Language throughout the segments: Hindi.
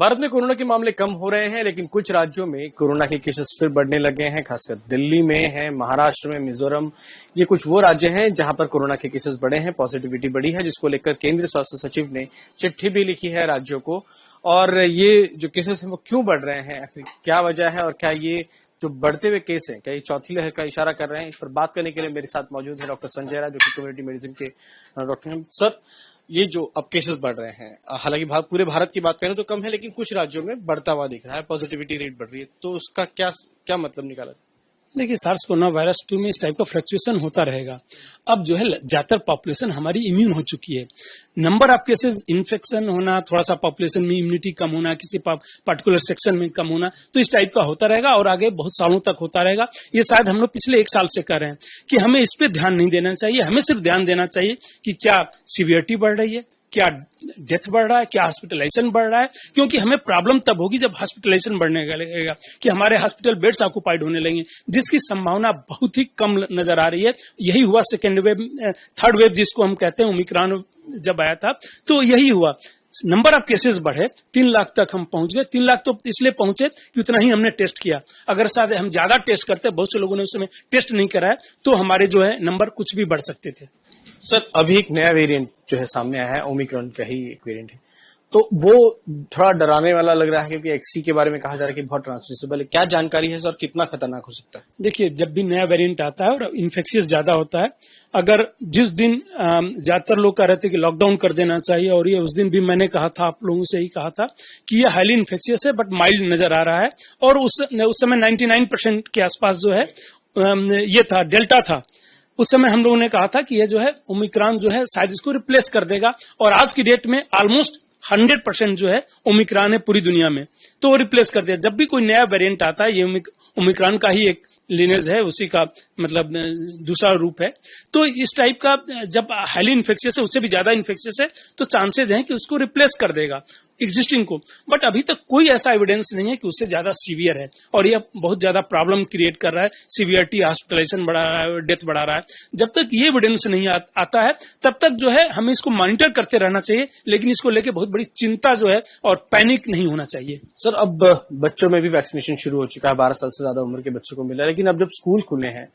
भारत में कोरोना के मामले कम हो रहे हैं, लेकिन कुछ राज्यों में कोरोना के केसेस फिर बढ़ने लगे हैं। खासकर दिल्ली में है, महाराष्ट्र में, मिजोरम, ये कुछ वो राज्य हैं जहां पर कोरोना के केसेस बढ़े हैं, पॉजिटिविटी बढ़ी है, जिसको लेकर केंद्रीय स्वास्थ्य सचिव ने चिट्ठी भी लिखी है राज्यों को। और ये जो केसेस हैं वो क्यों बढ़ रहे हैं, आखिर क्या वजह है, और क्या ये जो बढ़ते हुए केस हैं क्या ये चौथी लहर का इशारा कर रहे हैं? इस पर बात करने के लिए मेरे साथ मौजूद है डॉक्टर संजय राय, जो कि कम्युनिटी मेडिसिन के डॉक्टर हैं। सर, ये जो अब केसेस बढ़ रहे हैं, हालांकि पूरे भारत की बात करें तो कम है, लेकिन कुछ राज्यों में बढ़ता हुआ दिख रहा है, पॉजिटिविटी रेट बढ़ रही है, तो उसका क्या क्या मतलब निकाला? देखिए, सार्स कोरोना वायरस 2 में इस टाइप का फ्लक्चुएशन होता रहेगा। अब जो है ज्यादातर पॉपुलेशन हमारी इम्यून हो चुकी है। नंबर ऑफ केसेस इन्फेक्शन होना, थोड़ा सा पॉपुलेशन में इम्यूनिटी कम होना, किसी पर्टिकुलर सेक्शन में कम होना, तो इस टाइप का होता रहेगा और आगे बहुत सालों तक होता रहेगा। ये शायद हम लोग पिछले 1 साल से कर रहे हैं कि हमें इस पे ध्यान नहीं देना चाहिए। हमें सिर्फ ध्यान देना चाहिए कि क्या सीवियरिटी बढ़ रही है, क्या डेथ बढ़ रहा है, क्या हॉस्पिटलाइजेशन बढ़ रहा है, क्योंकि हमें प्रॉब्लम तब होगी जब हॉस्पिटलाइजेशन बढ़ने लगेगा, कि हमारे हॉस्पिटल बेड्स ऑक्युपाइड होने लगेंगे, जिसकी संभावना बहुत ही कम नजर आ रही है। यही हुआ सेकेंड वेव, थर्ड वेव जिसको हम कहते हैं, ओमिक्रॉन जब आया था तो यही हुआ। नंबर ऑफ केसेस बढ़े, 3 लाख तक हम पहुंच गए। 3 लाख तो इसलिए पहुंचे कि उतना ही हमने टेस्ट किया। अगर शायद हम ज्यादा टेस्ट करते, बहुत से लोगों ने उस समय टेस्ट नहीं कराया, तो हमारे जो है नंबर कुछ भी बढ़ सकते थे। सर, अभी एक नया वेरिएंट जो है सामने आया है, ओमिक्रॉन का ही एक वेरिएंट है, तो वो थोड़ा डराने वाला लग रहा है, क्योंकि एक्सी के बारे में कहा जा रहा है कि बहुत ट्रांसमिसेबल है। क्या जानकारी है सर, कितना खतरनाक हो सकता है? देखिए, जब भी नया वेरिएंट आता है और इन्फेक्शियस ज्यादा होता है, अगर जिस दिन ज्यादातर लोग कह रहे थे कि लॉकडाउन कर देना चाहिए, और ये उस दिन भी मैंने कहा था, आप लोगों से ही कहा था कि ये हाईली इन्फेक्शियस है बट माइल्ड नजर आ रहा है। और उस समय 99% के आसपास जो है ये था, डेल्टा था। उस समय हम लोगों ने कहा था कि ये जो है ओमिक्रॉन जो है शायद इसको रिप्लेस कर देगा, और आज की डेट में ऑलमोस्ट 100% जो है ओमिक्रॉन है पूरी दुनिया में, तो वो रिप्लेस कर दिया। जब भी कोई नया वेरिएंट आता है, ये ओमिक्रॉन का ही एक लिनेज है, उसी का मतलब दूसरा रूप है। तो इस टाइप का जब हाईली इन्फेक्शियस है, उससे भी ज्यादा इन्फेक्शियस है, तो चांसेस हैं कि उसको रिप्लेस कर देगा एग्जिस्टिंग को। बट अभी तक कोई ऐसा एविडेंस नहीं है कि उससे ज्यादा सीवियर है, और यह बहुत ज्यादा प्रॉब्लम क्रिएट कर रहा है, सीवियरिटी, हॉस्पिटलाइजेशन बढ़ा रहा है, डेथ बढ़ा रहा है। जब तक ये एविडेंस नहीं आता है, तब तक जो है हमें इसको मॉनिटर करते रहना चाहिए, लेकिन इसको लेके बहुत बड़ी चिंता जो है और पैनिक नहीं होना चाहिए। सर, अब बच्चों में भी वैक्सीनेशन शुरू हो चुका है, 12 साल से ज्यादा उम्र के बच्चों को मिला है, लेकिन अब जब स्कूल खुले हैं,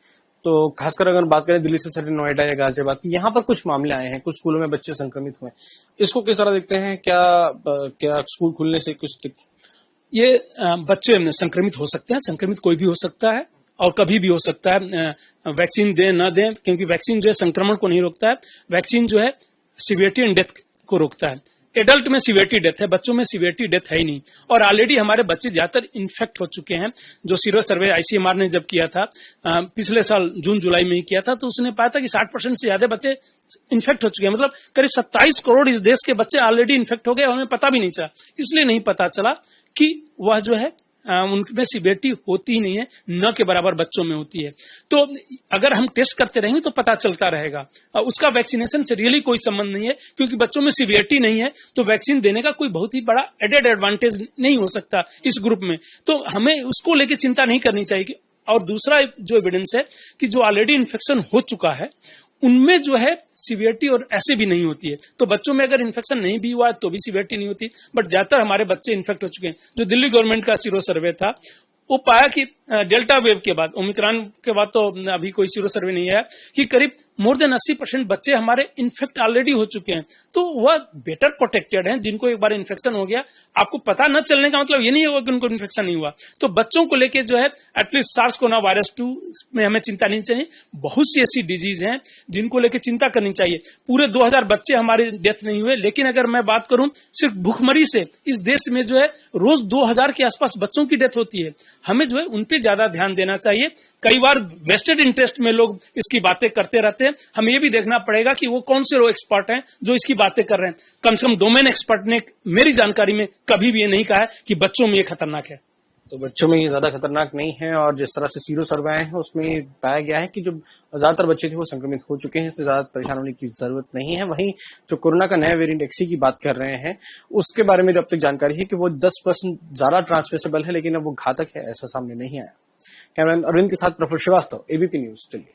तो खासकर अगर बात करें दिल्ली से सटे नोएडा या गाजियाबाद की, यहाँ पर कुछ मामले आए हैं, कुछ स्कूलों में बच्चे संक्रमित हुए। इसको किस तरह देखते हैं? क्या स्कूल खुलने से कुछ ये बच्चे संक्रमित हो सकते हैं? संक्रमित कोई भी हो सकता है और कभी भी हो सकता है, वैक्सीन दें न दें, क्योंकि वैक्सीन जो है संक्रमण को नहीं रोकता है। वैक्सीन जो है सीवियरिटी एंड डेथ को रोकता है। एडल्ट में सीवियरिटी डेथ है, बच्चों में सीवियरिटी डेथ है ही नहीं। और ऑलरेडी हमारे बच्चे ज्यादातर इन्फेक्ट हो चुके हैं। जो सीरो सर्वे आईसीएमआर ने जब किया था, पिछले साल जून जुलाई में ही किया था, तो उसने पाया था कि 60% से ज्यादा बच्चे इन्फेक्ट हो चुके हैं। मतलब करीब 27 करोड़ इस देश के बच्चे ऑलरेडी इन्फेक्ट हो गए, उन्हें पता भी नहीं चला। इसलिए नहीं पता चला कि वह जो है उनमें सीवियरिटी होती ही नहीं है, न के बराबर बच्चों में होती है। तो अगर हम टेस्ट करते रहेंगे तो पता चलता रहेगा। उसका वैक्सीनेशन से रियली कोई संबंध नहीं है, क्योंकि बच्चों में सीवियरिटी नहीं है, तो वैक्सीन देने का कोई बहुत ही बड़ा एडेड एडवांटेज नहीं हो सकता इस ग्रुप में। तो हमें उसको लेके चिंता नहीं करनी चाहिए। और दूसरा जो एविडेंस है कि जो ऑलरेडी इन्फेक्शन हो चुका है, उनमें जो है सीवियरिटी और ऐसे भी नहीं होती है। तो बच्चों में अगर इन्फेक्शन नहीं भी हुआ तो भी सीवियरिटी नहीं होती, बट ज्यादातर हमारे बच्चे इन्फेक्ट हो चुके हैं। जो दिल्ली गवर्नमेंट का सीरो सर्वे था, वो पाया कि डेल्टा वेव के बाद, ओमिक्रॉन के बाद तो अभी कोई सीरो सर्वे नहीं है, कि करीब मोर देन 80% बच्चे हमारे इन्फेक्ट ऑलरेडी हो चुके हैं। तो वह बेटर प्रोटेक्टेड हैं। जिनको एक बार इन्फेक्शन हो गया, आपको पता न चलने का मतलब ये नहीं होगा कि उनको इन्फेक्शन नहीं हुआ। तो बच्चों को लेके जो है एटलीस्ट सार्स कोरोना वायरस 2 में हमें चिंता नहीं चाहिए। बहुत सी ऐसी डिजीज हैं जिनको लेके चिंता करनी चाहिए। पूरे 2000 बच्चे हमारे डेथ नहीं हुए, लेकिन अगर मैं बात करूं सिर्फ भूखमरी से, इस देश में जो है रोज 2000 के आसपास बच्चों की डेथ होती है। हमें जो है उन पे ज्यादा ध्यान देना चाहिए। कई बार वेस्टेड इंटरेस्ट में लोग इसकी बातें करते रहते हैं। हमें ये भी देखना पड़ेगा कि वो कौन से लोग एक्सपर्ट हैं जो इसकी बातें कर रहे हैं। कम से कम डोमेन एक्सपर्ट ने मेरी जानकारी में कभी भी ये नहीं कहा है कि बच्चों में ये खतरनाक है। तो बच्चों में ये ज्यादा खतरनाक नहीं है, और जिस तरह से सीरो सर्वे आए हैं उसमें पाया गया है कि जो ज्यादातर बच्चे थे वो संक्रमित हो चुके हैं, इससे ज्यादा परेशान होने की जरूरत नहीं है। वहीं जो कोरोना का नया वेरिएंट एक्सी की बात कर रहे हैं, उसके बारे में जो अब तक जानकारी है कि वो 10% ज्यादा ट्रांसमिसेबल है, लेकिन अब वो घातक है, ऐसा सामने नहीं आया। कैमरामैन अरविंद के साथ प्रफुल्ल श्रीवास्तव, एबीपी न्यूज दिल्ली।